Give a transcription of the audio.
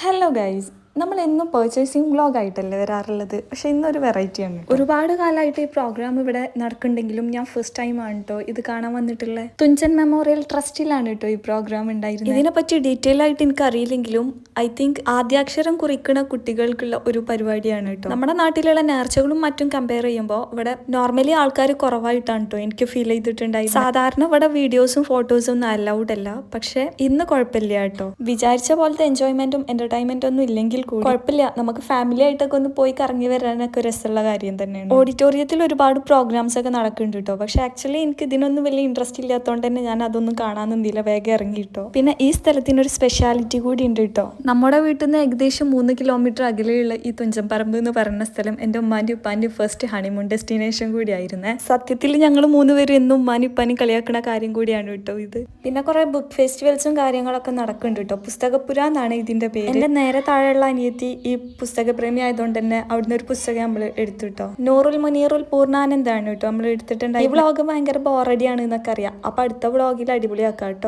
Hello guys, നമ്മൾ എന്നും purchasing വ്ളോഗായിട്ടല്ലേ വരാറുള്ളത്. പക്ഷേ ഇന്നൊരു വെറൈറ്റിയാണ്. ഒരുപാട് കാലമായിട്ട് ഈ പ്രോഗ്രാം ഇവിടെ നടക്കുന്നുണ്ടെങ്കിലും ഞാൻ ഫസ്റ്റ് ടൈം ആണ് കേട്ടോ ഇത് കാണാൻ വന്നിട്ടുള്ളത്. തുഞ്ചൻ മെമ്മോറിയൽ ട്രസ്റ്റിലാണ് കേട്ടോ ഈ പ്രോഗ്രാം ഉണ്ടായിരുന്നത്. ഇതിനെപ്പറ്റി ഡീറ്റെയിൽ ആയിട്ട് എനിക്ക് അറിയില്ലെങ്കിലും ഐ തിങ്ക് ആദ്യാക്ഷരം കുറിക്കുന്ന കുട്ടികൾക്കുള്ള ഒരു പരിപാടിയാണ് കേട്ടോ. നമ്മുടെ നാട്ടിലുള്ള നേർച്ചകളും മറ്റും കമ്പയർ ചെയ്യുമ്പോൾ ഇവിടെ നോർമലി ആൾക്കാർ കുറവായിട്ടാണ് കേട്ടോ എനിക്ക് ഫീൽ ചെയ്തിട്ടുണ്ടായി. സാധാരണ ഇവിടെ വീഡിയോസും ഫോട്ടോസും ഒന്നും അലൗഡ് അല്ല, പക്ഷെ ഇന്ന് കുഴപ്പമില്ല കേട്ടോ. വിചാരിച്ച പോലത്തെ എൻജോയ്മെന്റും എന്റർടൈൻമെന്റും ഒന്നും ഇല്ലെങ്കിൽ കുഴപ്പമില്ല, നമുക്ക് ഫാമിലി ആയിട്ടൊക്കെ ഒന്ന് പോയി കറങ്ങി വരാനൊക്കെ രസമുള്ള കാര്യം തന്നെയാണ്. ഓഡിറ്റോറിയത്തിൽ ഒരുപാട് പ്രോഗ്രാംസ് ഒക്കെ നടക്കുന്നുണ്ട് കേട്ടോ. പക്ഷെ ആക്ച്വലി എനിക്ക് ഇതിനൊന്നും വലിയ ഇൻട്രസ്റ്റ് ഇല്ലാത്തതുകൊണ്ട് തന്നെ ഞാൻ അതൊന്നും കാണാൻ നിന്നില്ല, വേഗം ഇറങ്ങി കേട്ടോ. പിന്നെ ഈ സ്ഥലത്തിനൊരു സ്പെഷ്യാലിറ്റി കൂടി ഉണ്ട് കേട്ടോ. നമ്മുടെ വീട്ടിൽ നിന്ന് ഏകദേശം 3 കിലോമീറ്റർ അകലെയുള്ള ഈ തുഞ്ചൻപറമ്പ് എന്ന് പറയുന്ന സ്ഥലം എൻ്റെ ഉമ്മാൻ്റെ ഉപ്പാൻ്റെ ഫസ്റ്റ് ഹണിമൂൺ ഡെസ്റ്റിനേഷൻ കൂടി ആയിരുന്നേ. സത്യത്തിൽ ഞങ്ങൾ 3 പേരും എന്നും ഉമ്മാനും ഉപ്പാനും കളിയാക്കുന്ന കാര്യം കൂടിയാണ് കേട്ടോ ഇത്. പിന്നെ കുറെ ബുക്ക് ഫെസ്റ്റിവൽസും കാര്യങ്ങളൊക്കെ നടക്കുന്നുണ്ട് കേട്ടോ. പുസ്തകപ്പുര എന്നാണ് ഇതിന്റെ പേര്. എൻ്റെ നേരെ താഴെയുള്ള അനിയത്തി ഈ പുസ്തകപ്രേമി ആയതുകൊണ്ട് തന്നെ അവിടുന്ന് ഒരു പുസ്തകം നമ്മൾ എടുത്തു കേട്ടോ. നൂറുൽ മുനീറുൽ പൂർണ്ണാനന്ദാണ് കേട്ടോ നമ്മൾ എടുത്തിട്ടുണ്ടായി. ഈ വ്ളോഗ് ഭയങ്കര ബോറടിയാണ് എന്നൊക്കെ അറിയാം. അപ്പൊ അടുത്ത വ്ളോഗിൽ അടിപൊളിയാക്കാം കേട്ടോ.